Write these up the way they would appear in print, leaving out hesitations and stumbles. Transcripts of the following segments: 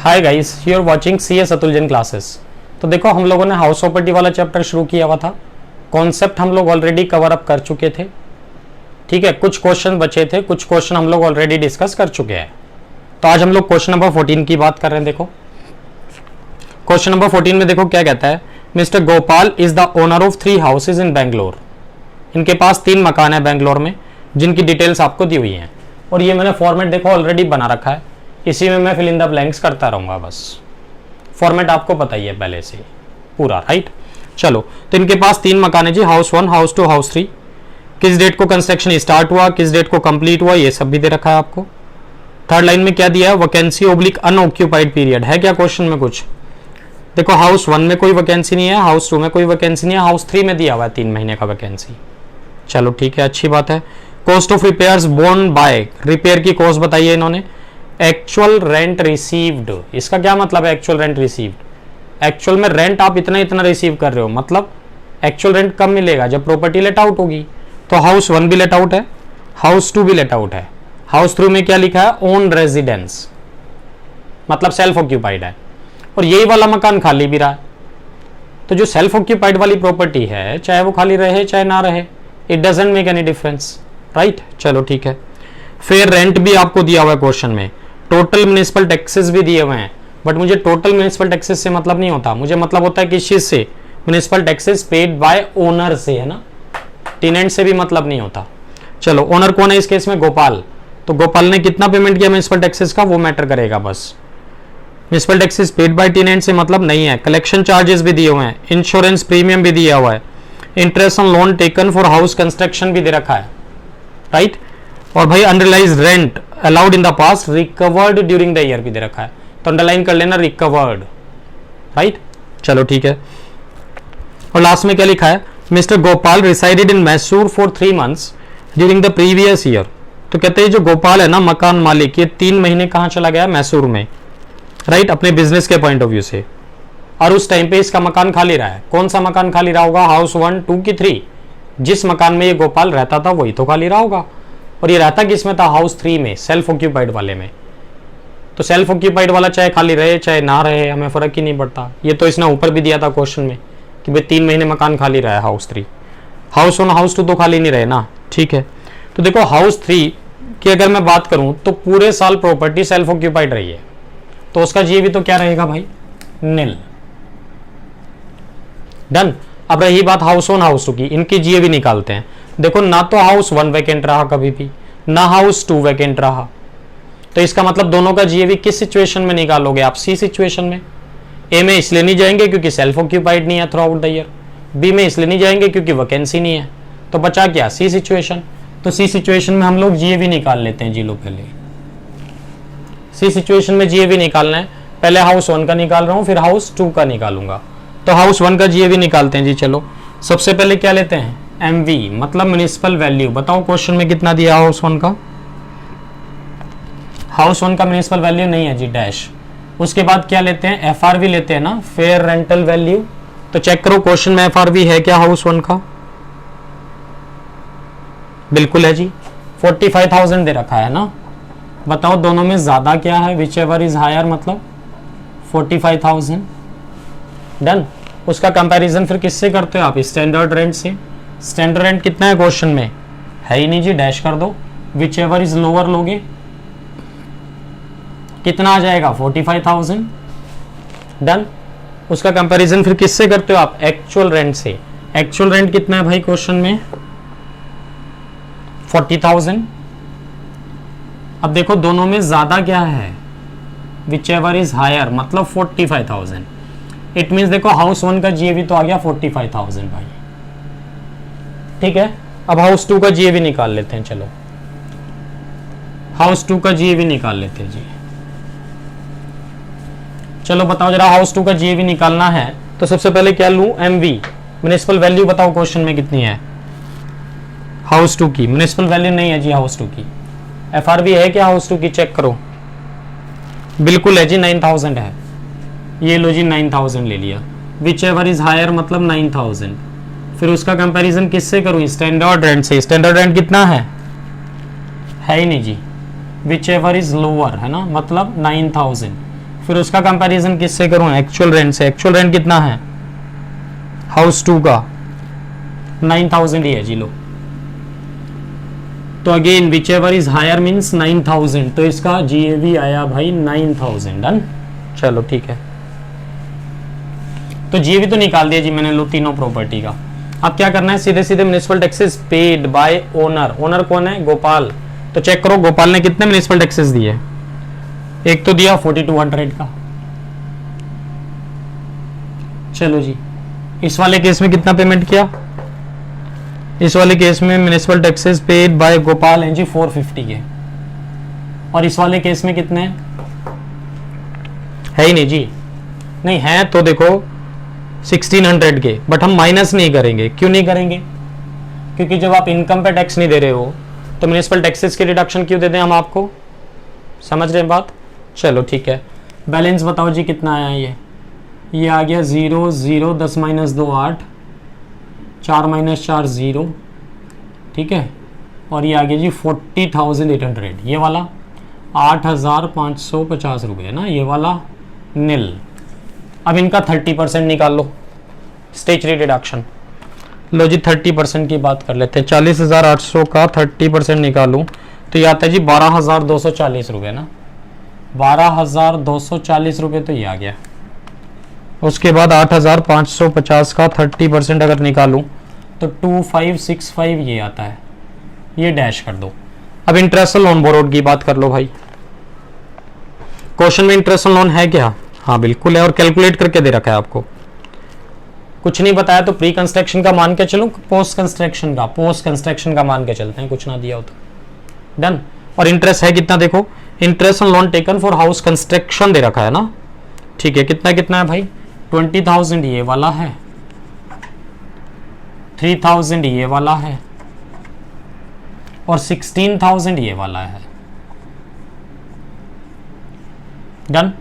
Hi guys, you are watching CS Atul Jain classes. तो देखो, हम लोगों ने हाउस प्रॉपर्टी वाला चैप्टर शुरू किया हुआ था। कॉन्सेप्ट हम लोग ऑलरेडी कवर अप कर चुके थे। ठीक है, कुछ क्वेश्चन बचे थे, कुछ क्वेश्चन हम लोग ऑलरेडी डिस्कस कर चुके हैं। तो आज हम लोग क्वेश्चन नंबर 14 की बात कर रहे हैं। देखो, क्वेश्चन नंबर 14 में देखो क्या कहता है। Mister Gopal is the owner of 3 houses in Bangalore. इनके पास 3 मकान है बेंगलोर में, जिनकी डिटेल्स आपको दी हुई हैं। और ये मैंने फॉर्मेट देखो ऑलरेडी बना रखा है, इसी में मैं फिल इन द ब्लैंक्स करता रहूंगा। बस फॉर्मेट आपको पता ही है पहले से पूरा, राइट। चलो, तो इनके पास 3 मकान है जी, हाउस 1, हाउस 2, हाउस 3। किस डेट को कंस्ट्रक्शन स्टार्ट हुआ, किस डेट को कंप्लीट हुआ, ये सब भी दे रखा है आपको। थर्ड लाइन में क्या दिया है, वैकेंसी ओब्लिक अनऑक्यूपाइड पीरियड है क्या क्वेश्चन में कुछ। देखो, हाउस 1 में कोई वैकेंसी नहीं है, हाउस 2 में कोई वैकेंसी नहीं है, हाउस 3 में दिया हुआ है 3 महीने का वैकेंसी। चलो ठीक है, अच्छी बात है। Cost of repairs borne by, repair की कॉस्ट बताइए इन्होंने। एक्चुअल रेंट रिसीव्ड, इसका क्या मतलब है एक्चुअल रेंट रिसीव्ड। एक्चुअल में रेंट आप इतना इतना रिसीव कर रहे हो, मतलब एक्चुअल रेंट कब मिलेगा, जब प्रॉपर्टी लेट आउट होगी। तो हाउस 1 भी लेट आउट है, हाउस 2 भी लेट आउट है। हाउस 3 में क्या लिखा है, ओन रेजिडेंस, मतलब सेल्फ ऑक्यूपाइड है। और यही वाला मकान खाली भी रहा है। तो जो सेल्फ ऑक्यूपाइड वाली प्रॉपर्टी है, चाहे वो खाली रहे चाहे ना रहे, it doesn't make any difference, right. चलो ठीक है। फिर रेंट भी आपको दिया हुआ है क्वेश्चन में, टोटल म्युनिसिपल टैक्सेस भी दिए हुए हैं। बट मुझे टोटल म्युनिसिपल टैक्सेस से मतलब नहीं होता, मुझे मतलब होता है किस चीज से, municipal taxes paid bye owner से, है ना। टेनेंट से भी मतलब नहीं होता। चलो, ओनर कौन है इस केस में, गोपाल। तो गोपाल ने कितना पेमेंट किया म्युनिसिपल टैक्सेस का, वो मैटर करेगा बस। Municipal taxes paid by tenant से मतलब नहीं है। कलेक्शन चार्जेस भी दिए हुए हैं, इंश्योरेंस प्रीमियम भी दिया हुआ है, interest on loan taken for house construction भी दे रखा है, राइट। और भाई unrealise rent allowed in the past recovered during the year भी दे रखा है। तो अंडरलाइन कर लेना, रिकवर्ड, राइट। चलो ठीक है। और लास्ट में क्या लिखा है, mister Gopal resided in Mysore for 3 months during the previous year. तो कहते हैं जो गोपाल है ना, मकान मालिक, ये 3 महीने कहाँ चला गया, मैसूर में, राइट, अपने बिजनेस के पॉइंट ऑफ व्यू से। और उस टाइम पे इसका मकान खाली रहा है। कौन सा मकान खाली रहा होगा, हाउस 1, 2 की 3। जिस मकान में ये गोपाल रहता था वही तो खाली रहा होगा। और ये रहता किसमें था, हाउस 3 में, सेल्फ ऑक्यूपाइड वाले में। तो सेल्फ ऑक्यूपाइड वाला चाहे खाली रहे चाहे ना रहे, हमें फर्क ही नहीं पड़ता। ये तो इसने ऊपर भी दिया था क्वेश्चन में कि भाई 3 महीने मकान खाली रहा है हाउस 3। हाउस 1, हाउस 2 तो खाली नहीं रहे ना, ठीक है। तो देखो, हाउस 3 की अगर मैं बात करूं तो पूरे साल प्रॉपर्टी सेल्फ ऑक्यूपाइड रही है, तो उसका जीएवी तो क्या रहेगा भाई, नील। डन। अब रही बात हाउस 1, हाउस 2 की, इनकी जीएवी निकालते हैं। देखो, ना तो हाउस 1 वैकेंट रहा कभी भी, ना हाउस 2 वैकेंट रहा। तो इसका मतलब दोनों का जीएवी किस सिचुएशन में निकालोगे आप, सी सिचुएशन में। ए में इसलिए नहीं जाएंगे क्योंकि सेल्फ ऑक्यूपाइड नहीं है throughout the year. B में इसलिए नहीं जाएंगे क्योंकि वैकेंसी नहीं है। तो बचा क्या, सी सिचुएशन। तो सी सिचुएशन में हम लोग जीएवी निकाल लेते हैं जी। लो, पहले सी सिचुएशन में जीएवी निकालना है। पहले हाउस 1 का निकाल रहा हूं, फिर हाउस 2 का निकालूंगा। तो हाउस 1 का जीएवी निकालते हैं जी। चलो, सबसे पहले क्या लेते हैं, MV, मतलब म्युनिसिपल वैल्यू। बताओ क्वेश्चन में कितना दिया हाउस 1 का। हाउस 1 का म्युनिसिपल वैल्यू नहीं है जी, डैश। उसके बाद क्या लेते हैं, FRV लेते हैं ना, फेयर रेंटल वैल्यू। तो चेक करो क्वेश्चन में FRV है क्या हाउस 1 का, बिल्कुल है जी। 45,000 दे रखा है ना। बताओ दोनों में ज्यादा क्या है, विच एवर इज हायर, मतलब 45,000। डन। उसका कंपैरिजन फिर किससे करते हो आप, स्टैंडर्ड रेंट से। स्टैंडर्ड रेंट कितना है क्वेश्चन में, है ही नहीं जी, डैश कर दो। विच एवर इज लोअर लोगे, कितना आ जाएगा, 45,000। डन। उसका कंपैरिजन फिर किससे करते हो आप, एक्चुअल रेंट से। एक्चुअल रेंट कितना है भाई क्वेश्चन में, 40,000। अब देखो दोनों में ज्यादा क्या है, विच एवर इज हायर, मतलब 45,000। इट मीन्स देखो, हाउस 1 का जीएवी तो आ गया 45,000 भाई, ठीक है। अब हाउस 2 का जीएवी निकाल लेते हैं। चलो, हाउस 2 का जीएवी निकाल लेते हैं जी। चलो बताओ जरा, हाउस 2 का जीएवी निकालना है तो सबसे पहले क्या लूं, MV, म्युनिसिपल वैल्यू। बताओ क्वेश्चन में कितनी है, हाउस 2 की म्युनिसिपल वैल्यू नहीं है जी हाउस 2 की। FRV है क्या हाउस 2 की, चेक करो, बिल्कुल है जी, 9,000 है। ये लो जी, 9,000 ले लिया। विच एवर इज हायर मतलब 9,000। फिर उसका कंपैरिजन किससे करूं, स्टैंडर्ड रेंट से। स्टैंडर्ड रेंट कितना है ही नहीं जी, विच एवर इज लोअर, है ना, मतलब 9,000। फिर उसका कंपैरिजन किससे करूं, एक्चुअल रेंट से। एक्चुअल रेंट कितना है हाउस 2 का, 9000 ही है जी लो। तो again whichever is higher means 9000, तो इसका जीएवी आया भाई 9000। डन, चलो ठीक है। तो जीएवी तो निकाल दिया जी मैंने लो तीनों प्रॉपर्टी का। अब क्या करना है, सीधे सीधे municipal taxes paid bye owner. Owner कौन है, गोपाल। तो चेक करो गोपाल ने कितने म्युनिसिपल टैक्सेस दिए। एक तो दिया 4200 का। चलो जी, इस वाले केस में कितना पेमेंट किया, इस वाले केस में municipal taxes paid bye Gopal हैं जी 450 के। और इस वाले केस में कितने है ही नहीं जी, नहीं है तो देखो 1600 के, बट हम माइनस नहीं करेंगे। क्यों नहीं करेंगे, क्योंकि जब आप इनकम पे टैक्स नहीं दे रहे हो तो म्युनिसिपल टैक्सेस की डिडक्शन क्यों दे दें हम आपको, समझ रहे हैं बात। चलो ठीक है, बैलेंस बताओ जी कितना आया। ये आ गया 0 0 10 - 2 8, 4 - 4 0, ठीक है। और ये आ गया जी 40,800, ये वाला 8,550 रुपये ना, ये वाला नील। अब इनका 30% निकाल लो, स्टेचरी डिडक्शन। लो जी 30% की बात कर लेते हैं। 40,800 का 30% निकालूं तो ये आता है जी 12,240 रुपये ना, 12,240 रुपये तो ये आ गया। उसके बाद 8,550 का 30% अगर निकालूं तो 2565 ये आता है, ये डैश कर दो। अब इंटरेस्ट लोन बोरोड की बात कर लो भाई। क्वेश्चन में इंटरेस्ट लोन है क्या, हाँ बिल्कुल है, और कैलकुलेट करके दे रखा है आपको। कुछ नहीं बताया तो प्री कंस्ट्रक्शन का मान के चलो, पोस्ट कंस्ट्रक्शन का मान के चलते हैं, कुछ ना दिया हो तो। डन। और इंटरेस्ट है कितना देखो, interest on loan taken for house construction दे रखा है ना, ठीक है। कितना कितना है भाई, 20,000 ये वाला है, 3,000 ये वाला है, और 16,000 ये वाला है। डन।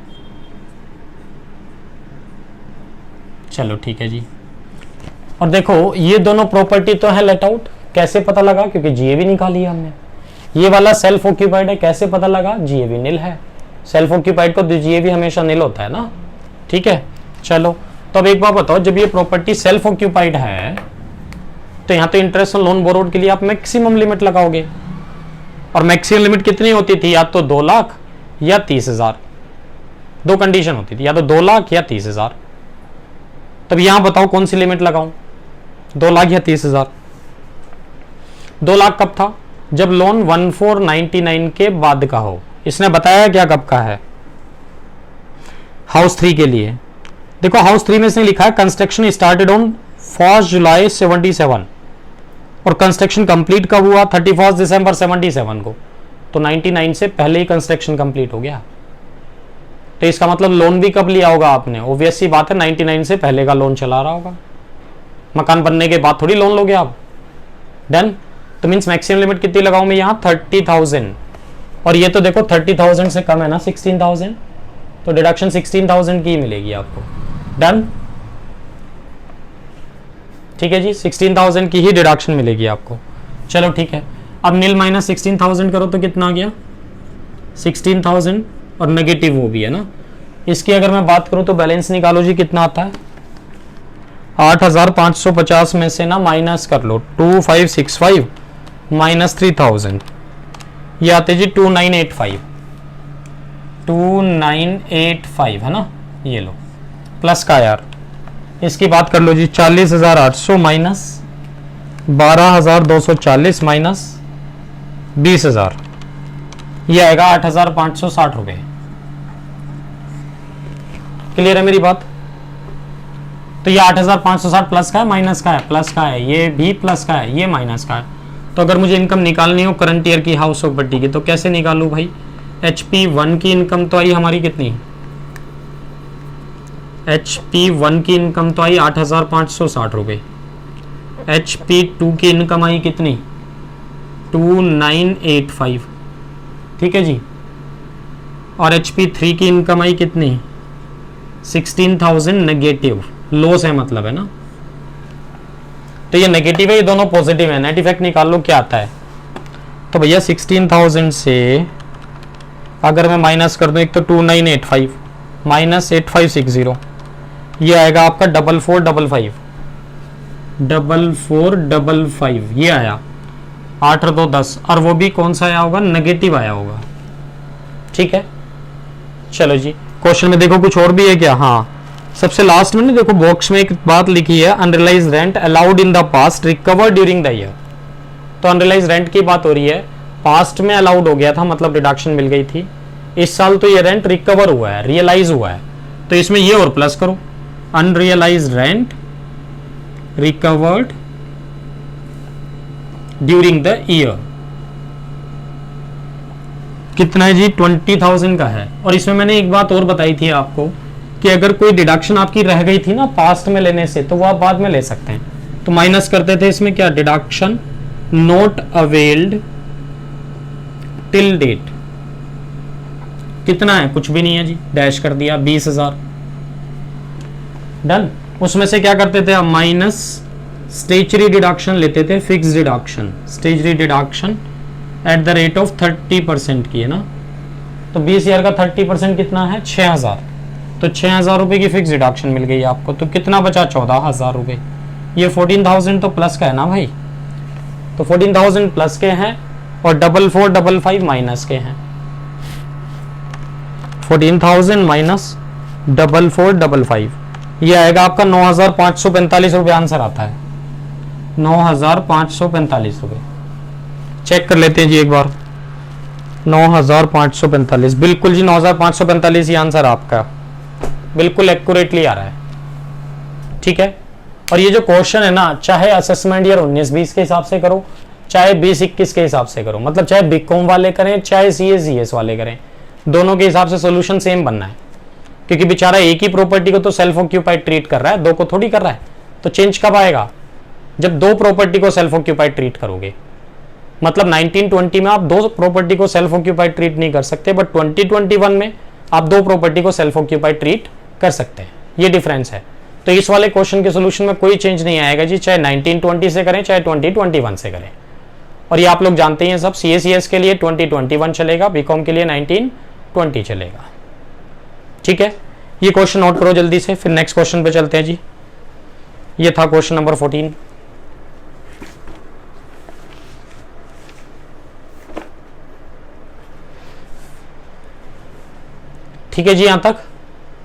चलो ठीक है जी। और देखो ये दोनों प्रॉपर्टी तो है लेट आउट, कैसे पता लगा, क्योंकि जीएवी निकाली है हमने। ये वाला सेल्फ ऑक्यूपाइड है, कैसे पता लगा, जीएवी नील है। सेल्फ ऑक्यूपाइड को जीएवी हमेशा नील होता है ना, ठीक है। चलो तो अब एक बात बताओ, जब ये प्रॉपर्टी सेल्फ ऑक्यूपाइड है तो यहाँ तो इंटरेस्ट ऑन लोन बोरोड के लिए आप मैक्सिमम लिमिट लगाओगे, और मैक्सिमम लिमिट कितनी होती थी, या तो 2 लाख या 30,000, दो कंडीशन होती थी, या तो 2 लाख या 30,000। तब यहां बताओ कौन सी लिमिट लगाऊं, 2 लाख या 30,000। 2 लाख कब था, जब लोन 1499 के बाद का हो। इसने बताया क्या कब का है, हाउस 3 के लिए। देखो हाउस 3 में इसने लिखा है कंस्ट्रक्शन स्टार्टेड ऑन 1 जुलाई 77, और कंस्ट्रक्शन कंप्लीट कब हुआ, 31 दिसंबर 77 को। तो 99 से पहले ही कंस्ट्रक्शन कंप्लीट हो गया। तो इसका मतलब लोन भी कब लिया होगा आपने, ऑब्वियस सी बात है 99 से पहले का लोन चला रहा होगा। मकान बनने के बाद थोड़ी लोन लोगे आप। डन। तो मीन्स मैक्सिमम लिमिट कितनी लगाऊं मैं यहाँ, 30,000। और ये तो देखो 30,000 से कम है ना, 16,000, तो डिडक्शन 16,000 की ही मिलेगी आपको। डन। ठीक है जी, 16,000 की ही डिडक्शन मिलेगी आपको। चलो ठीक है। अब नील माइनस 16,000 करो तो कितना आ गया, 16,000, और नेगेटिव वो भी है ना। इसकी अगर मैं बात करूं तो बैलेंस निकालो जी, कितना आता है, 8,550 में से ना माइनस कर लो 2565 माइनस 3,000, ये आते जी 2985 है ना, ये लो प्लस का यार। इसकी बात कर लो जी, 40,800 माइनस 12,240 माइनस 20,000, ये आएगा 8,560 रुपये। क्लियर है मेरी बात। तो ये 8,560 प्लस का है, माइनस का है, प्लस का है, ये भी प्लस का है, ये माइनस का है। तो अगर मुझे इनकम निकालनी हो करंट ईयर की हाउस प्रॉपर्टी की, तो कैसे निकालूं भाई। HP1 की इनकम तो आई हमारी कितनी, HP1 की इनकम तो आई 8,560 रुपये। HP2 की इनकम आई कितनी, 2985, ठीक है जी। और HP3 की इनकम आई कितनी, 16,000 नेगेटिव, लॉस है मतलब है ना। तो ये नेगेटिव है, ये दोनों पॉजिटिव है। नेट इफेक्ट निकाल लो क्या आता है। तो भैया 16,000 से अगर मैं माइनस कर दूं, एक तो 2985 -8560, ये आएगा आपका 4455, 4455 ये आया। 8 और 2 10, और वो भी कौन सा आया होगा, नेगेटिव आया होगा। ठीक है, चलो जी क्वेश्चन में देखो कुछ और भी है क्या। हाँ, सबसे लास्ट में ना देखो बॉक्स में एक बात लिखी है, unrealise rent allowed in the past recover during the year. तो अनरियलाइज रेंट की बात हो रही है, पास्ट में अलाउड हो गया था मतलब डिडक्शन मिल गई थी, इस साल तो ये रेंट रिकवर हुआ है, रियलाइज हुआ है, तो इसमें ये और प्लस करो, unrealise rent recovered during the year. कितना है जी, 20,000 का है। और इसमें मैंने एक बात और बताई थी आपको कि अगर कोई डिडक्शन आपकी रह गई थी ना पास्ट में लेने से, तो वो आप बाद में ले सकते हैं। तो माइनस करते थे इसमें क्या, deduction not availed till date, कितना है, कुछ भी नहीं है जी, डैश कर दिया 20,000, डन। उसमें से क्या करते थे हम, माइनस स्टेचरी डिडक्शन लेते थे, fix deduction, statutory deduction at the rate of 30% की है ना। तो 20,000 का 30% कितना है, 6,000, तो 6,000 रुपए की फिक्स डिडक्शन मिल गई आपको, तो कितना बचा, 14,000 रुपए। ये 14,000 तो प्लस का है ना भाई, तो 14,000 प्लस के हैं और 4455 माइनस के हैं। 14,000 माइनस 4455, ये आएगा आपका 9,545 रुपये आंसर आता है, 9,545 रुपये। चेक कर लेते हैं जी एक बार, 9,545, बिल्कुल जी 9,545 ये आंसर आपका बिल्कुल एक्यूरेटली आ रहा है। ठीक है, और ये जो क्वेश्चन है ना, चाहे असेसमेंट ईयर 19-20 के हिसाब से करो, चाहे 20-21 के हिसाब से करो, मतलब चाहे बीकॉम वाले करें चाहे सीएस वाले करें, दोनों के हिसाब से सोल्यूशन सेम बनना है, क्योंकि बेचारा एक ही प्रॉपर्टी को तो सेल्फ ऑक्यूपाइड ट्रीट कर रहा है, दो को थोड़ी कर रहा है। तो चेंज कब आएगा, जब दो प्रॉपर्टी को सेल्फ ऑक्यूपाइड ट्रीट करोगे। मतलब 1920 में आप दो प्रॉपर्टी को सेल्फ ऑक्यूपाइड ट्रीट नहीं कर सकते, बट 2021 में आप दो प्रॉपर्टी को सेल्फ ऑक्यूपाइड ट्रीट कर सकते हैं, ये डिफरेंस है। तो इस वाले क्वेश्चन के सोल्यूशन में कोई चेंज नहीं आएगा जी, चाहे 1920 से करें चाहे 2021 से करें। और ये आप लोग जानते हैं सब, सीएस के लिए 2021 चलेगा, बीकॉम के लिए 1920 चलेगा। ठीक है, ये क्वेश्चन नोट करो जल्दी से, फिर नेक्स्ट क्वेश्चन पे चलते हैं जी। ये था क्वेश्चन नंबर 14। ठीक है जी, यहां तक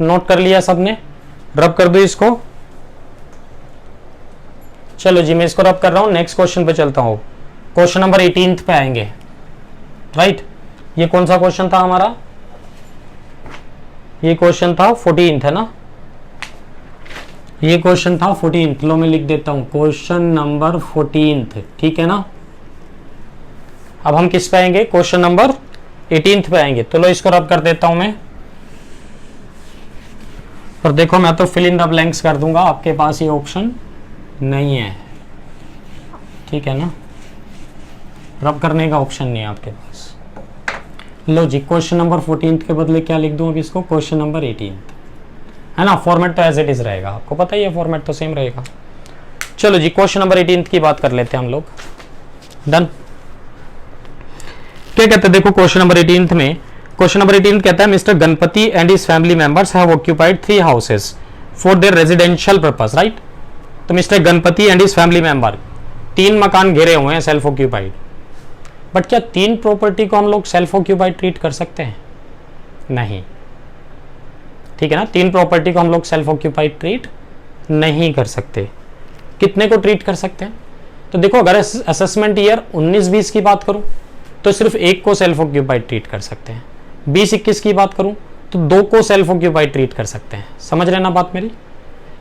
नोट कर लिया सबने, रब कर दो इसको। चलो जी, मैं इसको रब कर रहा हूं, नेक्स्ट क्वेश्चन पे चलता हूं। क्वेश्चन नंबर 18 पे आएंगे, राइट। ये कौन सा क्वेश्चन था हमारा, ये क्वेश्चन था 14 है ना, ये क्वेश्चन था 14। लो मैं लिख देता हूं, क्वेश्चन नंबर 14, ठीक है ना। अब हम किस पे आएंगे, क्वेश्चन नंबर 18 पे आएंगे। तो लो इसको रब कर देता हूं मैं, और देखो मैं तो फिल इन द ब्लैंक्स कर दूंगा, आपके पास ये ऑप्शन नहीं है, ठीक है ना, रब करने का ऑप्शन नहीं है आपके पास। लो जी, क्वेश्चन नंबर 14 के बदले क्या लिख दूं अब इसको, क्वेश्चन नंबर 18 है ना। फॉर्मेट तो एज इट इज रहेगा, आपको पता ही है फॉर्मेट तो सेम रहेगा। चलो जी, क्वेश्चन नंबर 18 की बात कर लेते हैं हम लोग, डन। क्या कहते हैं, देखो क्वेश्चन नंबर 18 में, क्वेश्चन नंबर 18 कहता है mister Ganapati and his family members have occupied 3 houses for their residential purpose, right. तो mister Ganapati and his family member 3 मकान घेरे हुए हैं सेल्फ ऑक्यूपाइड, बट क्या 3 प्रॉपर्टी को हम लोग सेल्फ ऑक्यूपाइड ट्रीट कर सकते हैं, नहीं, ठीक है ना। 3 प्रॉपर्टी को हम लोग सेल्फ ऑक्यूपाइड ट्रीट नहीं कर सकते। कितने को ट्रीट कर सकते हैं, तो देखो अगर असेसमेंट ईयर 19-20 की बात करूं तो सिर्फ एक को सेल्फ ऑक्यूपाइड ट्रीट कर सकते हैं, 20-21 की बात करूं तो 2 को सेल्फ ऑक्यूपाइड ट्रीट कर सकते हैं। समझ रहे ना बात मेरी।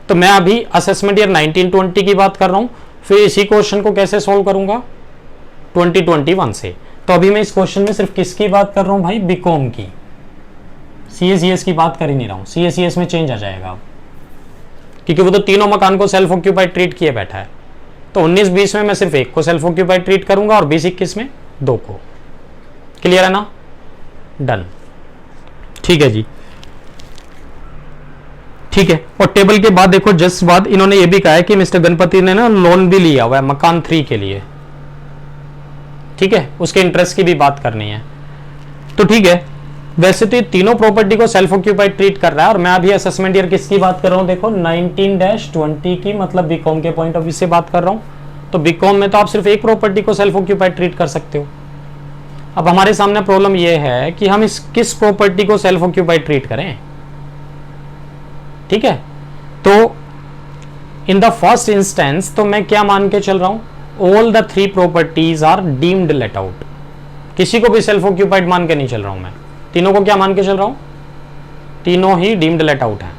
तो मैं अभी असेसमेंट ईयर 1920 की बात कर रहा हूं, फिर इसी क्वेश्चन को कैसे सोल्व करूंगा, 2021 से। तो अभी मैं इस क्वेश्चन में सिर्फ किसकी बात कर रहा हूं भाई, बीकॉम की, सीएस की बात कर ही नहीं रहा हूं। सीएस में चेंज आ जाएगा अब, क्योंकि वो तो तीनों मकान को सेल्फ ऑक्यूपाइड ट्रीट किए बैठा है। तो 19-20 में मैं सिर्फ एक को सेल्फ ऑक्यूपाइड ट्रीट करूंगा और 20-21 में 2 को। क्लियर है ना, डन। ठीक है जी, ठीक है। और टेबल के बाद देखो जस्ट बाद इन्होंने ये भी कहा है कि मिस्टर गणपति ने ना लोन भी लिया हुआ है मकान 3 के लिए, ठीक है, उसके इंटरेस्ट की भी बात करनी है। तो ठीक है, वैसे तो ये तीनों प्रॉपर्टी को सेल्फ ऑक्यूपाइड ट्रीट कर रहा है, और मैं अभी असेसमेंट ईयर किसकी बात कर रहा हूँ, देखो 19-20 की, मतलब बीकॉम के पॉइंट ऑफ व्यू से बात कर रहा हूँ। तो बीकॉम में तो आप सिर्फ एक प्रॉपर्टी को सेल्फ ऑक्यूपाइड ट्रीट कर सकते हो। अब हमारे सामने प्रॉब्लम ये है कि हम इस किस प्रॉपर्टी को सेल्फ ऑक्यूपाइड ट्रीट करें। ठीक है, तो इन द फर्स्ट इंस्टेंस तो मैं क्या मान के चल रहा हूं, all the 3 properties are deemed let out. किसी को भी सेल्फ ऑक्यूपाइड मान के नहीं चल रहा हूं मैं, तीनों को क्या मान के चल रहा हूं, तीनों ही डीम्ड लेट आउट है,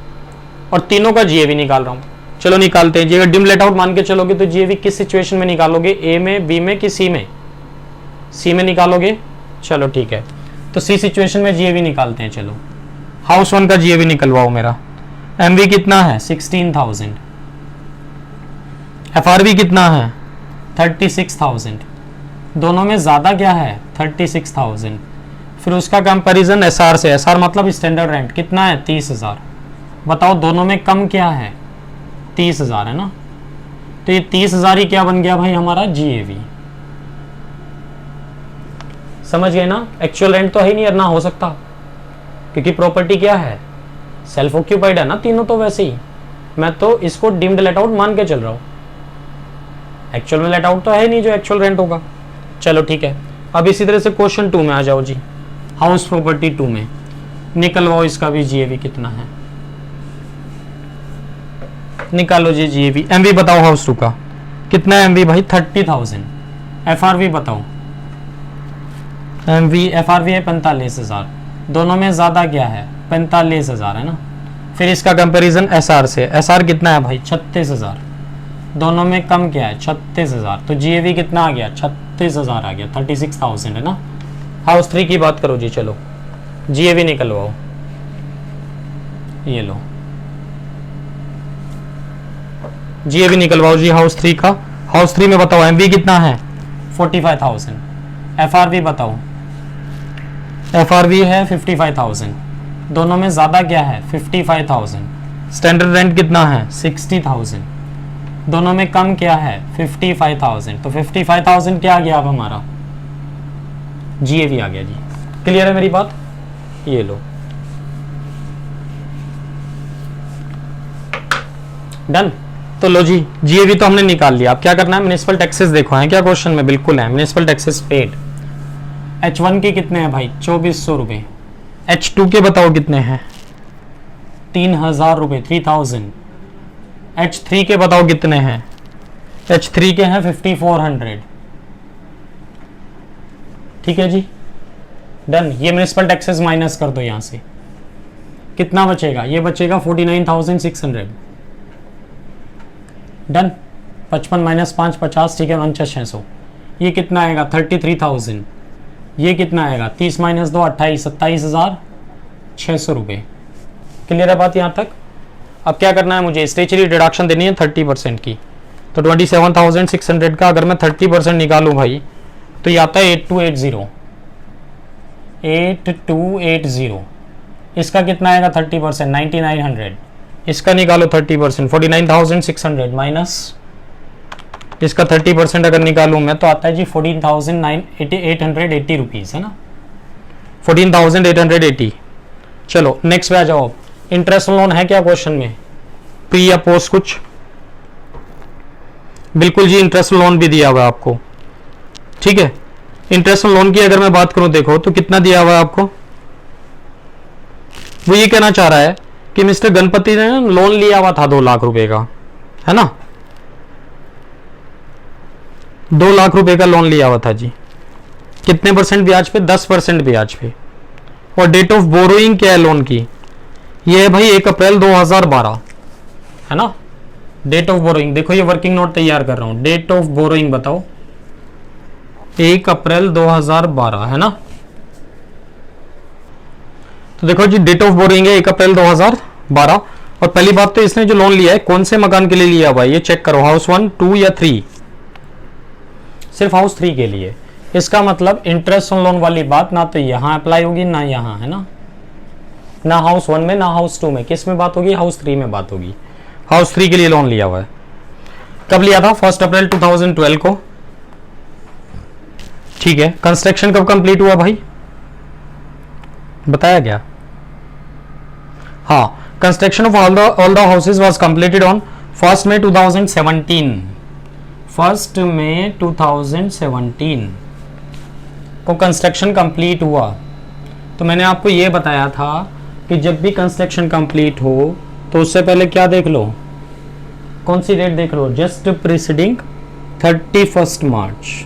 और तीनों का जीएवी निकाल रहा हूं। चलो निकालते हैं जी। अगर डीम्ड लेट आउट मान के चलोगे तो जीएवी किस सिचुएशन में निकालोगे, ए में, बी में कि सी में? सी में निकालोगे। चलो ठीक है, तो सी सिचुएशन में जीएवी निकालते हैं। चलो हाउस 1 का जीएवी निकलवाओ मेरा। एमवी कितना है 16,000, एफआरवी कितना है 36,000, दोनों में ज्यादा क्या है 36,000। फिर उसका कंपैरिजन एसआर से, एसआर मतलब स्टैंडर्ड रेंट कितना है 30,000। बताओ दोनों में कम क्या है 30,000 है ना, तो ये 30,000 ही क्या बन गया भाई हमारा जीएवी। समझ गए ना, एक्चुअल रेंट तो है ही नहीं, ना हो सकता, क्योंकि प्रॉपर्टी क्या है सेल्फ ऑक्यूपाइड है ना तीनों। तो वैसे ही मैं तो इसको डीम्ड लेट आउट मान के चल रहा हूं, एक्चुअल में लेट आउट तो है नहीं जो एक्चुअल रेंट होगा। चलो ठीक है, अब इसी तरह से क्वेश्चन 2 में आ जाओ जी। हाउस प्रॉपर्टी 2 में निकलवाओ इसका भी जीएवी कितना है, निकालो जी जीएवी। एमवी बताओ हाउस 2 का कितना है, एमवी भाई 30,000। एफआरवी बताओ, एमवी एफआरवी है 45,000, दोनों में ज्यादा क्या है 45,000 है ना। फिर इसका कंपैरिजन एसआर से, एसआर कितना है भाई 36,000, दोनों में कम क्या है 36,000, तो जीएवी कितना आ गया 36,000 आ गया, 36,000 है ना। हाउस 3 की बात करो जी। चलो जीएवी निकलवाओ, ये लो जीएवी निकलवाओ जी हाउस 3 का। हाउस 3 में बताओ एमवी कितना है 45,000, एफआरवी बताओ, एफआरवी है 55,000, दोनों में ज्यादा क्या है 55,000। स्टैंडर्ड रेंट कितना है 60,000, दोनों में कम क्या है 55,000, तो 55,000 क्या आ गया अब हमारा जीएवी आ गया जी। क्लियर है मेरी बात, ये लो डन। तो लो जी जीएवी तो हमने निकाल लिया। अब क्या करना है, म्युनिसिपल टैक्सेस देखो है क्या क्वेश्चन में, बिल्कुल है म्युनिसिपल टैक्सेस पेड। H1 के कितने हैं भाई 2400 रुपए, H2 के बताओ कितने हैं 3,000 रुपए 3,000। H3 के बताओ कितने हैं, H3 के हैं 5,400। ठीक है जी डन। ये म्युनिसिपल टैक्सेस माइनस कर दो यहां से, कितना बचेगा, ये बचेगा 49,600। डन। 55 माइनस 5 50, ठीक है 49,600। ये कितना आएगा 33,000। ये कितना आएगा 30 माइनस 2 28, 27,600 रुपये। क्लियर है बात यहाँ तक। अब क्या करना है, मुझे स्टेचरी डिडक्शन देनी है 30% की, तो 27,600 का अगर मैं 30% निकालूं भाई तो ये आता है 8280। इसका कितना आएगा 30% 9,900। इसका निकालो 30% 49,600 माइनस इसका 30% अगर निकालूं मैं तो आता है जी 14,880 रुपीज़ है ना, 14,880। चलो नेक्स्ट पे आ जाओ। इंटरेस्ट लोन है क्या क्वेश्चन में, प्री या पोस्ट कुछ? बिल्कुल जी इंटरेस्ट लोन भी दिया हुआ है आपको। ठीक है, इंटरेस्ट लोन की अगर मैं बात करूं देखो तो कितना दिया हुआ है आपको। वो ये कहना चाह रहा है कि मिस्टर गणपति ने लोन लिया हुआ था 2 लाख रुपए का, है ना, 2 लाख रुपए का लोन लिया हुआ था जी। कितने परसेंट ब्याज पे, 10% ब्याज पे। और डेट ऑफ बोरोइंग क्या है लोन की, ये है भाई 1 अप्रैल 2012 है ना। डेट ऑफ बोरोइंग देखो, ये वर्किंग नोट तैयार कर रहा हूं। डेट ऑफ बोरोइंग बताओ 1 अप्रैल 2012 है ना। तो देखो जी डेट ऑफ बोरोइंग है 1 अप्रैल 2012। और पहली बात तो इसने जो लोन लिया है कौन से मकान के लिए लिया हुआ है ये चेक करो, हाउस 1 2 या 3। सिर्फ हाउस 3 के लिए। इसका मतलब इंटरेस्ट ऑन लोन वाली बात ना तो यहां अप्लाई होगी ना यहां, है ना हाउस 1 में ना हाउस 2 में। किस में बात होगी, हाउस 3 में बात होगी। हाउस 3 के लिए लोन लिया हुआ है। कब लिया था, 1 अप्रैल 2012 को। ठीक है, कंस्ट्रक्शन कब कंप्लीट हुआ भाई, बताया गया। हाँ, construction of all the houses was completed on 1 May 2017। 1 May 2017 को कंस्ट्रक्शन कंप्लीट हुआ। तो मैंने आपको ये बताया था कि जब भी कंस्ट्रक्शन कंप्लीट हो तो उससे पहले क्या देख लो, कौन सी डेट देख लो, जस्ट प्रीसीडिंग 31 मार्च।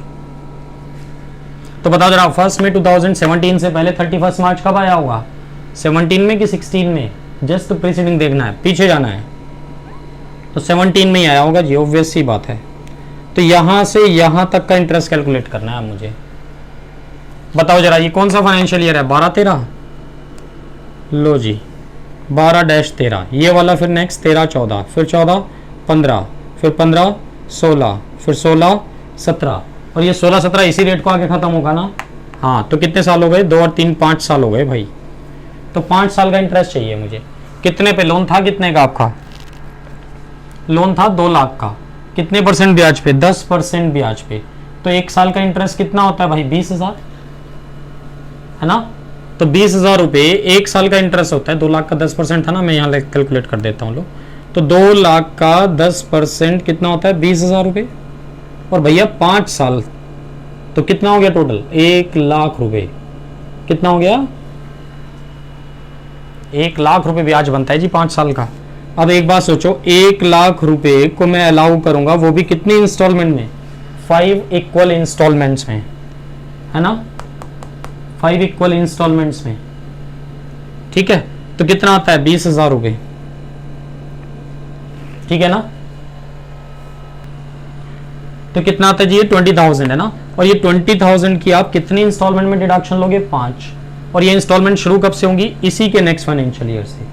तो बताओ जरा 1 मई 2017 से पहले 31 मार्च कब आया होगा, 17 में कि 16 में? जस्ट प्रीसीडिंग देखना है, पीछे जाना है। तो 17 में ही आया होगा जी, ऑब्वियस सी बात है। तो यहां से यहां तक का इंटरेस्ट कैलकुलेट करना है मुझे। बताओ जरा ये कौन सा फाइनेंशियल ईयर है, 12-13? लो जी 12-13 ये वाला, फिर नेक्स्ट 13-14, फिर 14-15, फिर 15-16, फिर 16-17, और ये 16-17 इसी रेट को आगे खत्म होगा ना। हाँ, तो कितने साल हो गए, 2 और 3 5 साल हो गए भाई। तो 5 साल का इंटरेस्ट चाहिए मुझे। कितने पे लोन था, कितने का आपका लोन था? 2 लाख का। कितने परसेंट ब्याज पे? 10% ब्याज पे। तो 1 साल का इंटरेस्ट कितना होता है भाई, 20,000 है ना। तो 20,000 रुपये 1 साल का इंटरेस्ट होता है। 2 लाख का 10% था ना, मैं यहाँ कैलकुलेट कर देता हूँ लो। तो 2 लाख का 10% कितना होता है, 20,000 रुपये। और भैया 5 साल, तो कितना हो गया टोटल, 1 लाख रुपए। कितना हो गया, 1 लाख रुपए ब्याज बनता है जी 5 साल का। अब एक बात सोचो, 1 लाख रुपए को मैं अलाउ करूंगा, वो भी कितनी इंस्टॉलमेंट में, 5 इक्वल इंस्टॉलमेंट्स में, है ना, 5 इक्वल इंस्टॉलमेंट्स में। ठीक है, तो कितना आता है, 20,000 रुपए। ठीक है ना। तो कितना आता है जी, ये 20,000 है ना। और ये 20,000 की आप कितनी इंस्टॉलमेंट में डिडक्शन लोगे, 5। और ये इंस्टॉलमेंट शुरू कब से होंगी, इसी के नेक्स्ट फाइनेंशियल ईयर से।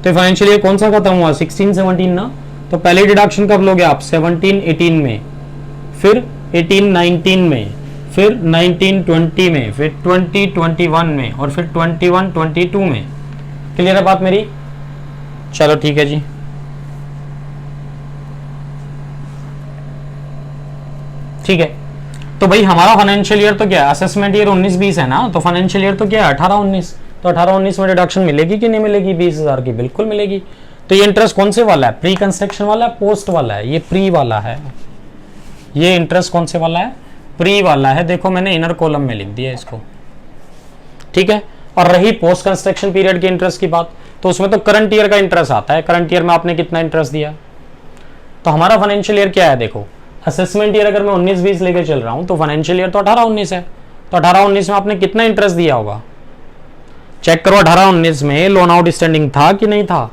तो फाइनेंशियल ईयर कौन सा खत्म हुआ, 16-17 ना। तो पहले डिडक्शन कब लोगे आप, 17-18 में, फिर 18-19 में, फिर 19-20 में, फिर 20-21 में, और फिर 21-22 में। क्लियर है बात मेरी? चलो ठीक है जी। ठीक है, तो भाई हमारा फाइनेंशियल ईयर तो क्या है, असेसमेंट ईयर 19-20 है ना। तो फाइनेंशियल ईयर तो क्या है, 18-19। तो 18-19 में डिडक्शन मिलेगी कि नहीं मिलेगी, 20,000 की, बिल्कुल मिलेगी। तो ये इंटरेस्ट कौन से वाला है, प्री कंस्ट्रक्शन वाला है, पोस्ट वाला है? ये प्री वाला है। ये इंटरेस्ट कौन से वाला है, प्री वाला है। देखो मैंने इनर कॉलम में लिख दिया इसको। ठीक है, और रही पोस्ट कंस्ट्रक्शन पीरियड के इंटरेस्ट की बात, तो उसमें तो करंट ईयर का इंटरेस्ट आता है। करंट ईयर में आपने कितना इंटरेस्ट दिया। तो हमारा फाइनेंशियल ईयर क्या है, देखो असेसमेंट ईयर अगर मैं 19-20 लेके चल रहा हूं तो फाइनेंशियल ईयर तो 18-19 है। तो 18-19 में आपने कितना इंटरेस्ट दिया होगा, चेक करो। 18-19 में लोन आउटस्टैंडिंग था कि नहीं था?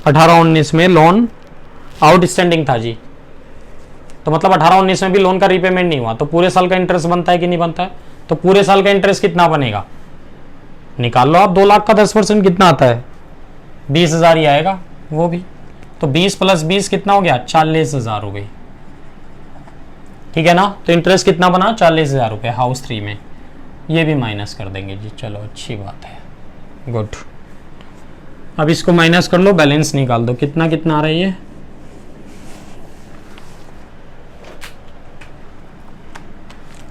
18-19 में लोन आउटस्टैंडिंग था जी। तो मतलब 18-19 में भी लोन का रीपेमेंट नहीं हुआ, तो पूरे साल का इंटरेस्ट बनता है कि नहीं बनता है? तो पूरे साल का इंटरेस्ट कितना बनेगा, निकाल लो आप। 2 लाख का 10% कितना आता है, 20,000 ही आएगा वो भी। तो 20 + 20 कितना हो गया, 40,000 रुपये। ठीक है ना। तो इंटरेस्ट कितना बना, 40,000 रुपये हाउस 3 में। ये भी माइनस कर देंगे जी, चलो अच्छी बात है, गुड। अब इसको माइनस कर लो, बैलेंस निकाल दो, कितना कितना आ रहा है ये,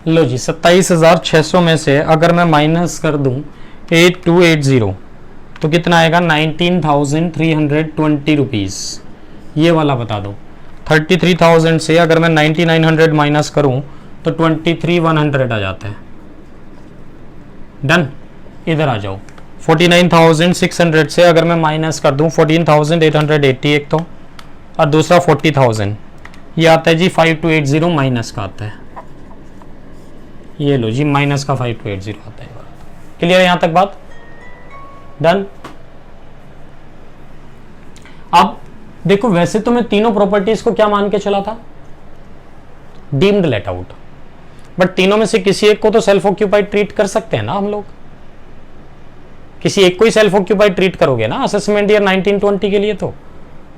लो जी 27,600 में से अगर मैं माइनस कर दूं 8280 तो कितना आएगा, 19,320 रुपीज़। ये वाला बता दो। 33,000 से अगर मैं 9,900 माइनस करूं तो 23,100 आ जाता है। डन, इधर आ जाओ। 49,600 से अगर मैं माइनस कर दूं 14,880 एक तो, और दूसरा 40,000, ये आता है जी 5280 माइनस का आता है। ये लो जी माइनस का 5280 आता है। क्लियर है यहां तक बात? डन। अब देखो वैसे तो मैं तीनों प्रॉपर्टीज को क्या मान के चला था, डीम्ड लेट आउट, बट तीनों में से किसी एक को तो सेल्फ ऑक्यूपाइड ट्रीट कर सकते हैं ना हम लोग। किसी एक को ही सेल्फ ऑक्यूपाइड ट्रीट करोगे ना असेसमेंट ईयर 1920 के लिए। तो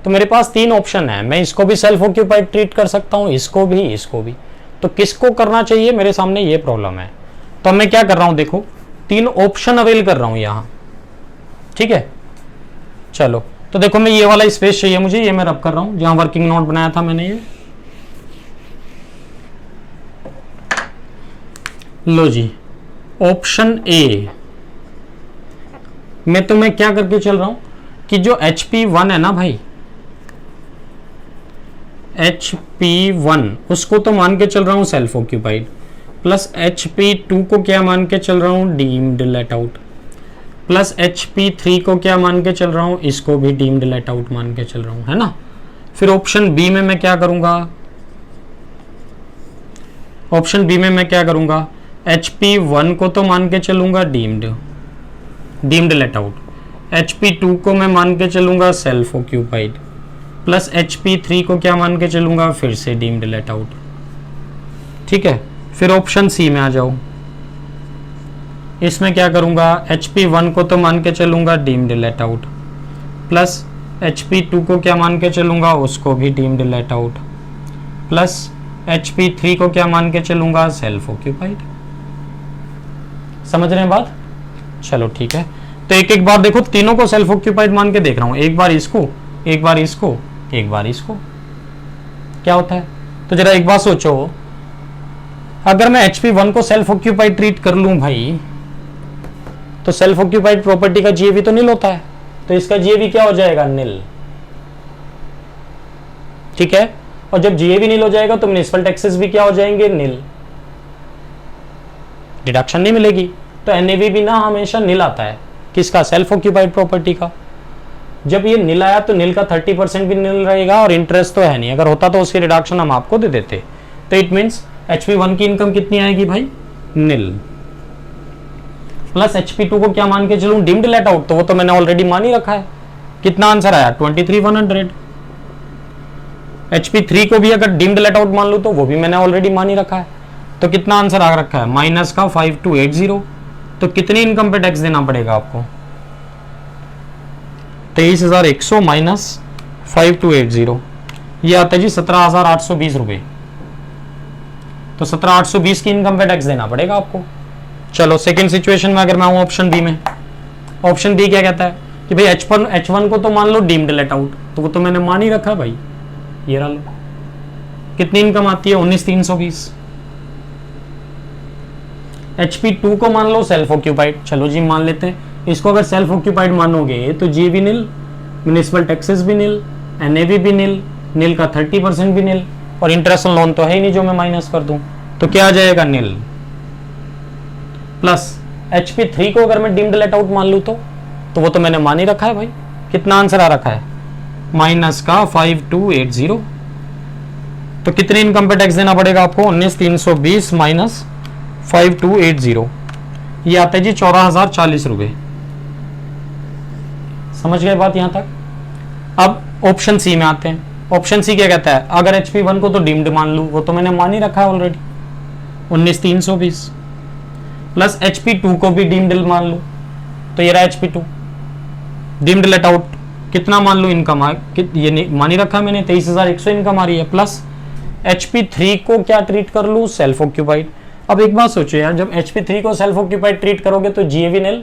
मेरे पास 3 ऑप्शन है, मैं इसको भी सेल्फ ऑक्यूपाइड ट्रीट कर सकता हूं, इसको भी, इसको भी। तो किसको करना चाहिए, मेरे सामने ये प्रॉब्लम है। तो मैं क्या कर रहा हूं, देखो 3 ऑप्शन अवेल कर रहा हूं यहां। ठीक है, चलो तो देखो मैं ये वाला स्पेस चाहिए मुझे, ये मैं रब कर रहा हूं जहां वर्किंग नोट बनाया था मैंने। ये लो जी, ऑप्शन ए मैं क्या करके चल रहा हूं कि जो HP1 है ना भाई, HP1 उसको तो मान के चल रहा हूं सेल्फ ऑक्यूपाइड, प्लस HP2 को क्या मान के चल रहा हूं, deemed let out, plus HP3 को क्या मान के चल रहा हूं, इसको भी डीम्ड लेट आउट मान के चल रहा हूं, है ना। फिर ऑप्शन बी में मैं क्या करूंगा, ऑप्शन बी में मैं क्या करूंगा, HP1 को तो मान के चलूंगा डीम्ड लेट आउट, HP2 को मैं मान के चलूंगा सेल्फ ऑक्यूपाइड, प्लस HP3 को क्या मान के चलूंगा, फिर से डीम्ड लेट आउट। ठीक है, फिर ऑप्शन सी में आ जाओ, इसमें क्या करूंगा, HP1 को तो मान के चलूंगा deemed let out, plus HP2 को क्या मान के चलूंगा, उसको भी deemed let out, plus HP3 को क्या मान के चलूंगा, सेल्फ ऑक्यूपाइड। समझ रहे हैं बात? चलो ठीक है, तो एक एक बार देखो, तीनों को सेल्फ ऑक्यूपाइड मान के देख रहा हूं, एक बार इसको, एक बार इसको, एक बार इसको, क्या होता है। तो जरा एक बार सोचो, अगर मैं HP1 को सेल्फ ऑक्यूपाइड ट्रीट कर लूं भाई, तो सेल्फ ऑक्यूपाइड प्रॉपर्टी का जीएवी तो नील होता है, तो इसका जीएवी क्या हो जाएगा, नील। ठीक है, और जब जीएवी नील हो जाएगा तो म्युनिसिपल टैक्सेस भी क्या हो जाएंगे, नील, डिडक्शन नहीं मिलेगी। तो एनएवी भी ना हमेशा नील आता है, किसका, सेल्फ ऑक्यूपाइड प्रॉपर्टी का। जब ये नील आया तो नील का 30% भी नील रहेगा, और इंटरेस्ट तो है नहीं, अगर होता तो उसकी रिडक्शन हम आपको दे देते। तो इट मींस HP1 की इनकम कितनी आएगी भाई, नील, प्लस HP2 को क्या मान के चलूं, डीम्ड लेट आउट, तो वो तो मैंने ऑलरेडी मान ही रखा है। कितना आंसर आया, 23,100। HP3 को भी अगर डीम्ड लेट आउट मान लूं तो वो भी मैंने ऑलरेडी मान ही रखा है। तो कितना आंसर आ रखा है, माइनस का 5280। तो कितनी इनकम पे टैक्स देना पड़ेगा आपको, 23,100 माइनस 5280, ये आता है जी 17,820 रुपए। तो 17,820 की इनकम पे टैक्स देना पड़ेगा आपको। चलो सेकंड सिचुएशन में अगर मैं हूं ऑप्शन बी में, ऑप्शन बी क्या कहता है कि भाई H1 को तो मान लो डीम्ड लेट आउट, तो वो तो मैंने मान ही रखा भाई, ये रहा लो। कितनी इनकम आती है, 19,320। HP2 को मान लो सेल्फ ऑक्यूपाइड, चलो जी मान लेते हैं। इसको अगर सेल्फ ऑक्यूपाइड मानोगे तो जी भी नील, म्युनिसिपल टैक्सेस भी नील, एनएवी भी नील, नील का 30% भी नील, और इंटरेस्ट ऑन लोन तो है ही नहीं जो मैं माइनस कर दूं, तो क्या आ जाएगा, नील। प्लस HP3 को अगर मैं डीम्ड लेट आउट मान लूं तो वो तो मैंने मान ही रखा है भाई। कितना आंसर आ रखा है, माइनस का 5280। तो कितनी इनकम पे टैक्स देना पड़ेगा आपको, 19,320 माइनस 5280, ये आता है जी 14,040 रुपए। समझ गए बात यहां तक। अब ऑप्शन सी में आते हैं। ऑप्शन सी क्या कहता है, अगर HP1 को तो डीम्ड मान लूं, वो तो मैंने मान ही रखा है ऑलरेडी, 19,320, प्लस HP2 को भी डीम्ड मान लूं, तो ये रहा HP2 डीम्ड लेट आउट। कितना मान लूं इनकम, ये मान ही रखा मैंने, 23,100 इनकम आ रही है, प्लस HP3 को क्या ट्रीट कर लूं, सेल्फ ऑक्यूपाइड। अब एक बात सोचो यार, जब HP3 को सेल्फ ऑक्यूपाइड ट्रीट करोगे तो जीएवी नील,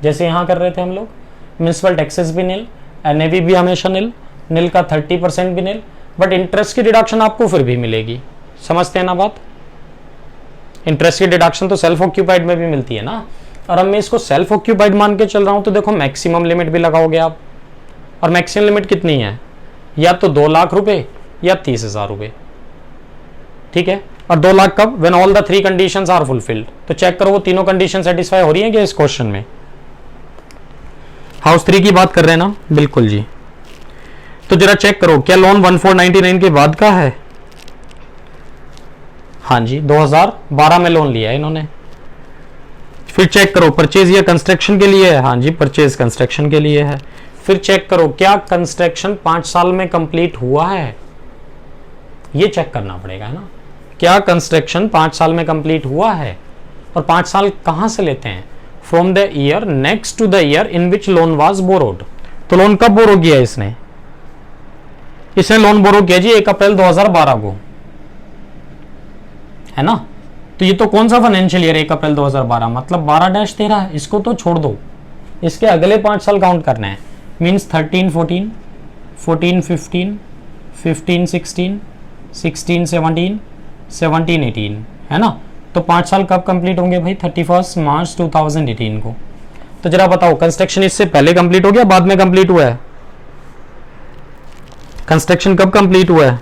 जैसे यहां कर रहे थे हम लोग, म्युनिसिपल टैक्सेस भी नील, एनएवी भी हमेशा नील, नील का 30% भी नील, बट इंटरेस्ट की डिडक्शन आपको फिर भी मिलेगी। समझते हैं ना बात, इंटरेस्ट की डिडक्शन तो सेल्फ ऑक्यूपाइड में भी मिलती है ना। और अब मैं इसको सेल्फ ऑक्यूपाइड मान के चल रहा हूं, तो देखो मैक्सिमम लिमिट भी लगाओगे आप, और मैक्सिमम लिमिट कितनी है, या तो 2 लाख रुपए या 30,000 रुपए। ठीक है, और 2 लाख कब, when all the 3 conditions are fulfilled. तो चेक करो वो तीनों कंडीशन सेटिस्फाई हो रही है क्या इस क्वेश्चन में। हाउस 3 की बात कर रहे हैं ना, बिल्कुल जी। तो जरा चेक करो, क्या लोन 1499 के बाद का है। हाँ जी, 2012 में लोन लिया है इन्होंने। फिर चेक करो परचेज या कंस्ट्रक्शन के लिए है। हाँ जी, परचेज कंस्ट्रक्शन के लिए है। फिर चेक करो क्या कंस्ट्रक्शन 5 साल में कंप्लीट हुआ है, ये चेक करना पड़ेगा, है ना। क्या कंस्ट्रक्शन 5 साल में कंप्लीट हुआ है, और 5 साल कहां से लेते हैं, from the year next to the year in which loan was borrowed. तो लोन कब बोरो किया इसने लोन बोरो किया जी 1 अप्रैल 2012 को, है ना। तो ये तो कौन सा फाइनेंशियल ईयर, 1 अप्रैल 2012, मतलब 12-13, इसको तो छोड़ दो, इसके अगले 5 साल काउंट करना है। मीन्स 13-14, 14-15, 15-16, 16-17, 17-18, है ना। तो 5 साल कब कंप्लीट होंगे भाई, 31 मार्च 2018 को। तो जरा बताओ कंस्ट्रक्शन इससे पहले कंप्लीट हो गया, बाद में कंप्लीट हुआ है? कंस्ट्रक्शन कब कंप्लीट हुआ है?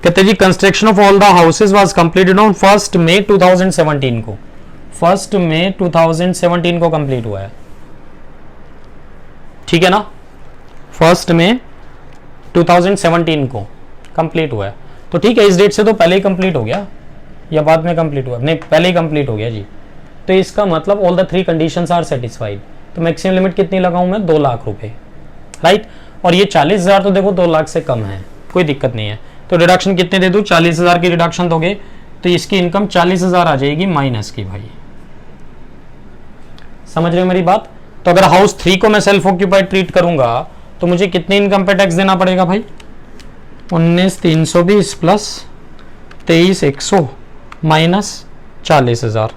कहते जी construction of all the houses was completed on 1 May 2017 को, 1 मई 2017 को कंप्लीट हुआ है, ठीक है ना? 1 मई 2017 को कंप्लीट हुआ है। तो ठीक है, इस डेट से तो पहले ही कंप्लीट हो गया या बाद में कंप्लीट हुआ? नहीं, पहले ही कंप्लीट हो गया जी। तो इसका मतलब all the 3 conditions are satisfied. तो मैक्सिमम लिमिट कितनी लगाऊं मैं? 2 लाख रुपए, राइट। और ये 40,000 तो देखो 2 लाख से कम है, कोई दिक्कत नहीं है। तो डिडक्शन कितने दे दूं? 40,000 की डिडक्शन दोगे तो इसकी इनकम 40,000 आ जाएगी माइनस की भाई। समझ रहे हो मेरी बात? तो अगर हाउस 3 को मैं सेल्फ ऑक्यूपाइड ट्रीट करूंगा तो मुझे कितनी इनकम पे टैक्स देना पड़ेगा भाई? 19,320 प्लस 23,100 माइनस 40,000,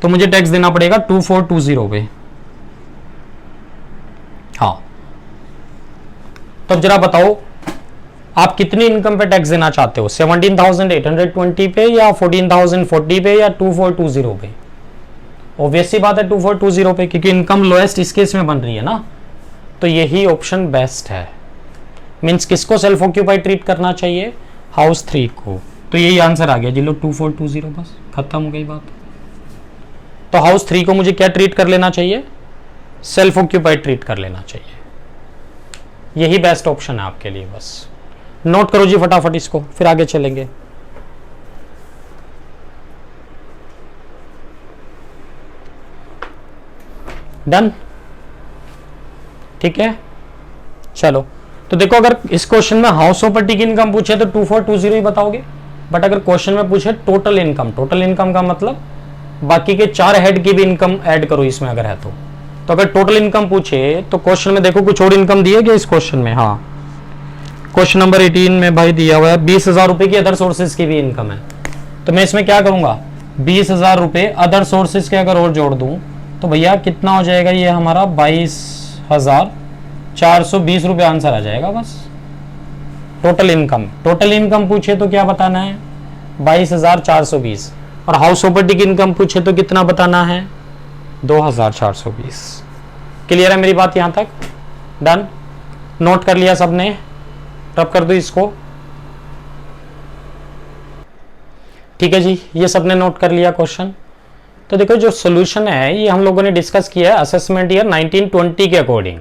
तो मुझे टैक्स देना पड़ेगा 2420 पे। हाँ, तो जरा बताओ आप कितनी इनकम पे टैक्स देना चाहते हो? 17,820 पे या 14,040 पे या 2420 पे? ऑब्वियस सी बात है 2420 पे, क्योंकि इनकम लोएस्ट इस केस में बन रही है ना। तो यही ऑप्शन बेस्ट है। मींस किसको सेल्फ ऑक्यूपाइड ट्रीट करना चाहिए? हाउस 3 को। तो यही आंसर आ गया जी लो, 2420, बस खत्म हो गई बात। तो हाउस 3 को मुझे क्या ट्रीट कर लेना चाहिए? सेल्फ ऑक्यूपाइड ट्रीट कर लेना चाहिए। यही बेस्ट ऑप्शन है आपके लिए। बस नोट करो जी फटाफट इसको, फिर आगे चलेंगे। डन, ठीक है। चलो, तो देखो अगर इस क्वेश्चन में हाउस प्रॉपर्टी की इनकम पूछे तो 2420 ही बताओगे, बट अगर क्वेश्चन में पूछे टोटल इनकम, टोटल इनकम का मतलब बाकी के 4 हेड की भी इनकम ऐड करो इसमें अगर है तो अगर टोटल इनकम पूछे तो क्वेश्चन में देखो कुछ और इनकम दी है क्या इस क्वेश्चन में? हाँ, क्वेश्चन नंबर 18 में भाई दिया हुआ है 20,000 रुपए की अदर सोर्सेज की भी इनकम है। तो मैं इसमें क्या करूंगा? 20,000 रुपए अदर सोर्सेज के अगर और जोड़ दूं तो भैया कितना हो जाएगा? ये हमारा 22,420 रुपए आंसर आ जाएगा बस। टोटल इनकम, टोटल इनकम पूछे तो क्या बताना है? 22,420। और हाउस प्रॉपर्टी की इनकम पूछे तो कितना बताना है? 2,420। क्लियर है मेरी बात यहां तक? डन, नोट कर लिया सबने? रब कर दो इसको। ठीक है जी, ये सबने नोट कर लिया क्वेश्चन। तो देखो जो सॉल्यूशन है ये हम लोगों ने डिस्कस किया है असेसमेंट ईयर 1920 के अकॉर्डिंग।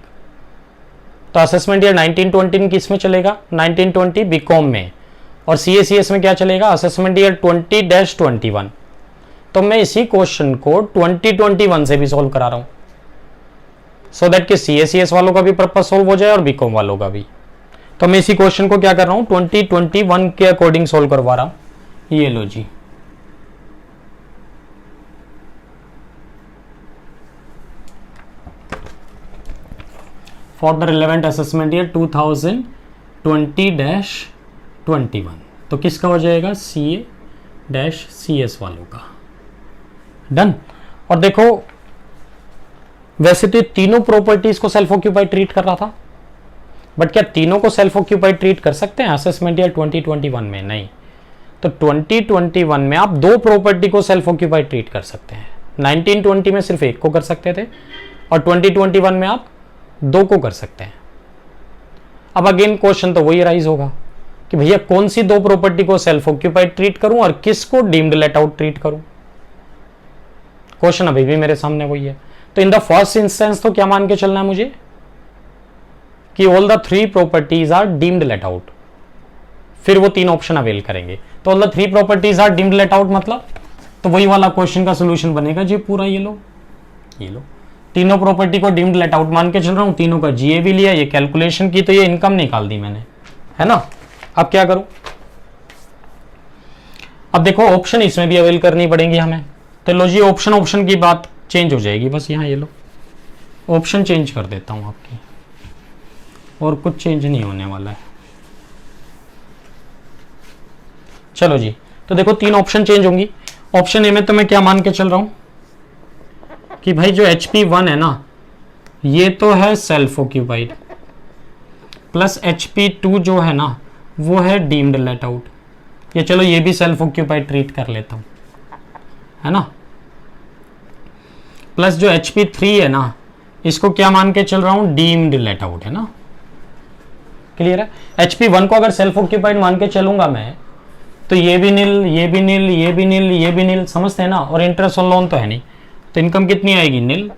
तो असेसमेंट ईयर 1920 किस में चलेगा? 1920 बीकॉम में। और सीएसीएस में क्या चलेगा? Assessment year 20-21। तो मैं इसी क्वेश्चन को 2021 से भी सॉल्व करा रहा हूं, सो दैट कि सीएसीएस वालों का भी पर्पस सॉल्व हो जाए और बीकॉम वालों का भी। तो मैं इसी क्वेश्चन को क्या कर रहा हूं? 2021 के अकॉर्डिंग सॉल्व करवा रहा हूं। ये लो जी, for the relevant assessment year 2020-21। तो किसका हो जाएगा? CA-CS वालों का। डन। और देखो वैसे तो ये तीनों प्रॉपर्टीज को सेल्फ ऑक्यूपाइड ट्रीट कर रहा था, बट क्या तीनों को सेल्फ ऑक्यूपाइड ट्रीट कर सकते हैं असेसमेंट ईयर 2021 में? नहीं। तो 2021 में आप 2 प्रॉपर्टी को सेल्फ ऑक्यूपाइड ट्रीट कर सकते हैं। 1920 में सिर्फ 1 को कर सकते थे और 2021 में आप 2 को कर सकते हैं। अब अगेन क्वेश्चन तो वही राइज होगा कि भैया कौन सी 2 प्रॉपर्टी को सेल्फ ऑक्यूपाइड ट्रीट करूं और किसको डीम्ड लेट आउट ट्रीट करूं? क्वेश्चन अभी भी मेरे सामने वही है। तो इन द फर्स्ट इंस्टेंस तो क्या मान के चलना है मुझे कि all the 3 properties are deemed let out, फिर वो 3 ऑप्शन अवेल करेंगे। तो all the 3 properties are deemed let out मतलब तो वही वाला क्वेश्चन का सोल्यूशन बनेगा जी पूरा। ये लो, ये लो, तीनों प्रॉपर्टी को डीम्ड लेट आउट मान के चल रहा हूं, तीनों का जीए भी लिया, ये कैलकुलेशन की, तो ये इनकम निकाल दी मैंने, है ना। अब क्या करूं? अब देखो ऑप्शन इसमें भी अवेल करनी पड़ेंगी हमें। तो लो जी, ऑप्शन की बात चेंज हो जाएगी बस। यहां ये लो, ऑप्शन चेंज कर देता हूं आपकी, और कुछ चेंज नहीं होने वाला है। चलो जी, तो देखो 3 ऑप्शन चेंज होंगी। ऑप्शन ए में तो मैं क्या मान के चल रहा हूं कि भाई जो HP1 है ना, ये तो है सेल्फ ऑक्यूपाइड, प्लस HP2 जो है ना वो है डीम्ड लेट आउट। ये चलो ये भी सेल्फ ऑक्यूपाइड ट्रीट कर लेता हूं, है ना। प्लस जो HP3 है ना, इसको क्या मान के चल रहा हूं, डीम्ड लेट आउट है ना, क्लियर है। HP1 को अगर सेल्फ ऑक्यूपाइड मान के चलूंगा मैं, तो ये भी नील, ये भी नील, ये भी नील, ये भी नील, समझते हैं ना, और इंटरेस्ट ऑन लोन तो है नहीं, तो इनकम कितनी आएगी, नील।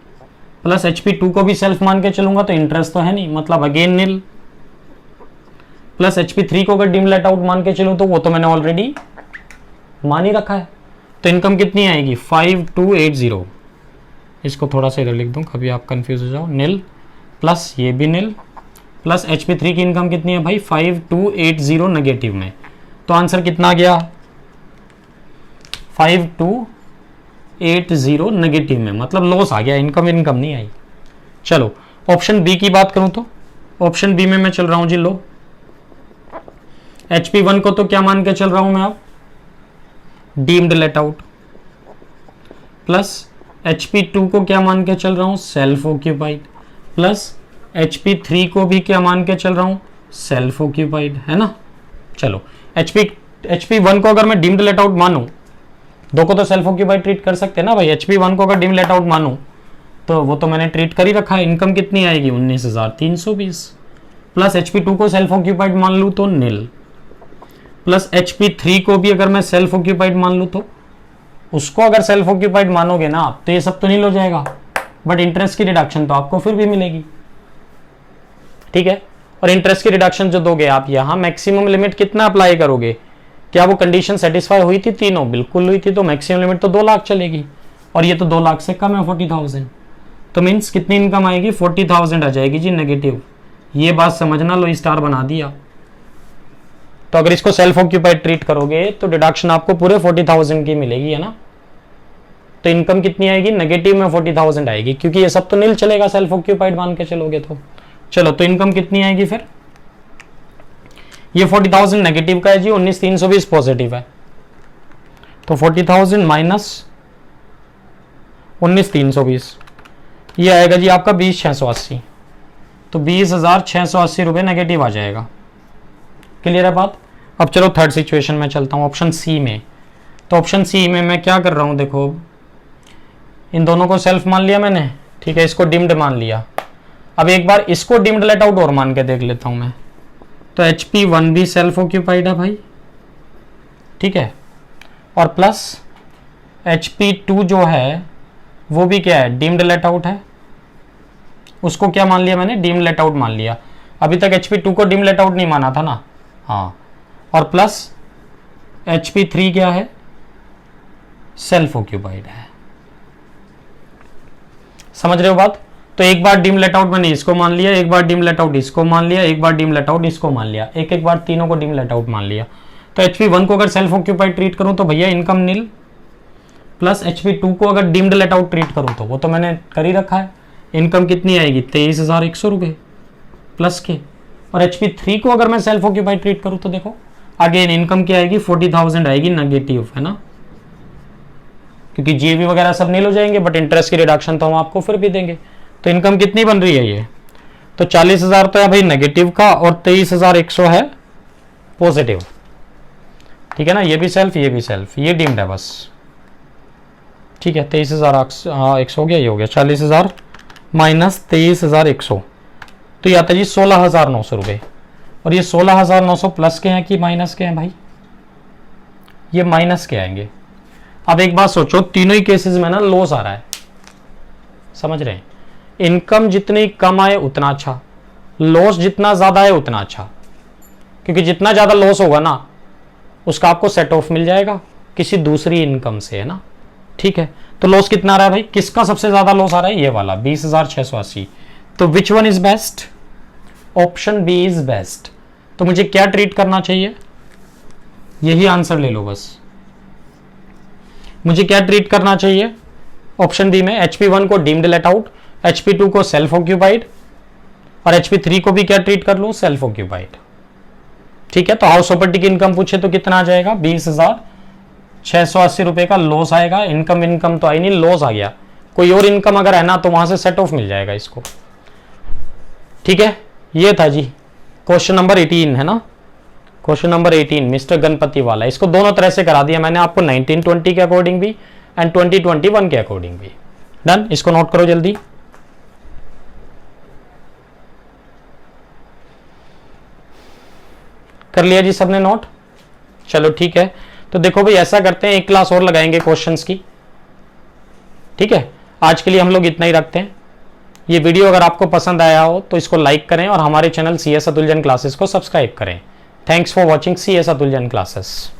प्लस HP2 को भी सेल्फ मान के चलूंगा तो इंटरेस्ट तो है नहीं, मतलब अगेन नील। प्लस HP3 को अगर डीम लेट आउट मान के चलूं तो वो तो मैंने ऑलरेडी मान ही रखा है, तो इनकम कितनी आएगी, 5280। इसको थोड़ा सा इधर लिख दूं, कभी आप कंफ्यूज हो जाओ, नील प्लस ये भी नील, प्लस HP3 की इनकम कितनी है भाई, 5280 नेगेटिव में, तो आंसर कितना आ गया, 5280 नेगेटिव में, मतलब लॉस आ गया, इनकम नहीं आई। चलो ऑप्शन बी की बात करूं तो ऑप्शन बी में मैं चल रहा हूं जी, लो HP1 को तो क्या मान के चल रहा हूं मैं अब, deemed let out, plus HP2 को क्या मान के चल रहा हूं, सेल्फ ऑक्यूपाइड, प्लस HP3 को भी क्या मान के चल रहा हूं, सेल्फ ऑक्यूपाइड, है ना। चलो HP1 को अगर मैं डीम्ड लेट आउट मानूं, दो को तो सेल्फ ऑक्यूपाइड ट्रीट कर सकते हैं ना भाई, HP1 को अगर डीम्ड लेट आउट मानूं तो वो तो मैंने ट्रीट कर ही रखा है, इनकम कितनी आएगी, 19,320। प्लस HP2 को सेल्फ ऑक्यूपाइड मान लूं तो नील, प्लस HP3 को भी अगर मैं सेल्फ ऑक्यूपाइड मान लूं तो, उसको अगर सेल्फ ऑक्यूपाइड मानोगे ना तो ये सब तो नील हो जाएगा, बट इंटरेस्ट की रिडक्शन तो आपको फिर भी मिलेगी, ठीक है। और इंटरेस्ट की रिडक्शन जो दोगे आप, यहां मैक्सिमम लिमिट कितना अप्लाई करोगे, क्या वो कंडीशन सेटिस्फाई हुई थी तीनों, बिल्कुल हुई थी, तो मैक्सिमम लिमिट तो 2 लाख चलेगी, और ये तो 2 लाख से कम है 40,000, तो मीन्स कितनी इनकम आएगी, 40,000 आ जाएगी जी नेगेटिव। ये बात समझना, लो स्टार बना दिया। तो अगर इसको सेल्फ ऑक्यूपाइड ट्रीट करोगे तो डिडक्शन आपको पूरे 40,000 की मिलेगी, है ना। तो इनकम कितनी आएगी, नेगेटिव में 40,000 आएगी, क्योंकि ये सब तो नील चलेगा सेल्फ ऑक्यूपाइड मान के चलोगे तो। चलो तो इनकम कितनी आएगी फिर, ये 40,000 नेगेटिव का है जी, 19,320 पॉजिटिव है, तो 40,000 माइनस 19,320, ये आएगा जी आपका 20,680, तो 20,680 रुपये नेगेटिव आ जाएगा, क्लियर है बात। अब चलो थर्ड सिचुएशन में चलता हूँ, ऑप्शन सी में। तो ऑप्शन सी में मैं क्या कर रहा हूँ, देखो इन दोनों को सेल्फ मान लिया मैंने, ठीक है, इसको डिम्ड मान लिया। अब एक बार इसको डिम्ड लेट आउट और मान के देख लेता हूं मैं, तो HP1 भी सेल्फ ऑक्यूपाइड है भाई, ठीक है, और प्लस HP2 जो है वो भी क्या है, डीम्ड लेट आउट है, उसको क्या मान लिया मैंने, डीम्ड लेट आउट मान लिया। अभी तक HP2 को डीम्ड लेट आउट नहीं माना था ना, हाँ, और प्लस HP3 क्या है, सेल्फ ऑक्यूपाइड है, समझ रहे हो बात। तो एक बार डीम लेट आउट मैंने इसको मान लिया, एक बार डीम लेट आउट इसको मान लिया, एक बार डीम लेट आउट इसको मान लिया, एक बार तीनों को डीम लेट आउट मान लिया। तो HP1 को अगर सेल्फ ऑक्यूपाइड ट्रीट करूं तो भैया इनकम नील, प्लस HP2 को अगर डीम्ड लेट आउट ट्रीट करूं तो वो तो मैंने कर ही रखा है, इनकम कितनी आएगी, 23,100 रुपये प्लस के। और HP3 को अगर मैं सेल्फ ऑक्यूपाइड ट्रीट करूं तो देखो अगेन इनकम क्या आएगी, 40,000 आएगी नेगेटिव, है ना, क्योंकि जीएबी वगैरह सब नील हो जाएंगे, बट इंटरेस्ट की रिडक्शन तो हम आपको फिर भी देंगे। तो इनकम कितनी बन रही है ये, तो 40,000 तो है भाई नेगेटिव का, और 23,100 है पॉजिटिव, ठीक है ना, ये भी सेल्फ ये भी सेल्फ, ये डीम्ड है बस, ठीक है। 23,100 हो गया, ये हो गया 40,000 माइनस 23,100, तो ये आता है जी 16,900 रुपये। और ये 16,900 प्लस के हैं कि माइनस के हैं भाई, ये माइनस के आएंगे। अब एक बात सोचो, तीनों ही केसेस में ना लॉस आ रहा है, समझ रहे हैं, इनकम जितनी कम आए उतना अच्छा, लॉस जितना ज्यादा है उतना अच्छा, क्योंकि जितना ज्यादा लॉस होगा ना उसका आपको सेट ऑफ मिल जाएगा किसी दूसरी इनकम से, है ना, ठीक है। तो लॉस कितना आ रहा है भाई, किसका सबसे ज्यादा लॉस आ रहा है, ये वाला 20,680। तो which one is best, option B is best. तो मुझे क्या ट्रीट करना चाहिए, यही आंसर ले लो बस, मुझे क्या ट्रीट करना चाहिए ऑप्शन बी में, HP1 को डीम्ड लेट आउट, HP2 को सेल्फ ऑक्यूपाइड, और HP3 को भी क्या ट्रीट कर लूं, सेल्फ ऑक्यूपाइड, ठीक है। तो हाउस प्रॉपर्टी की इनकम पूछे तो कितना आ जाएगा, 20,680 रुपए का लॉस आएगा। इनकम तो आई नहीं, लॉस आ गया, कोई और इनकम अगर है ना तो वहां से सेट ऑफ मिल जाएगा इसको, ठीक है। ये था जी क्वेश्चन नंबर 18, है ना, क्वेश्चन नंबर 18 मिस्टर गणपति वाला। इसको दोनों तरह से करा दिया मैंने आपको, 1920 के अकॉर्डिंग भी एंड 2021 के अकॉर्डिंग भी, डन, इसको नोट करो जल्दी। कर लिया जी सबने नोट? चलो ठीक है। तो देखो भाई ऐसा करते हैं, एक क्लास और लगाएंगे क्वेश्चंस की, ठीक है। आज के लिए हम लोग इतना ही रखते हैं। ये वीडियो अगर आपको पसंद आया हो तो इसको लाइक करें और हमारे channel CS Atul Jain classes को सब्सक्राइब करें। Thanks for watching CS Atul Jain classes.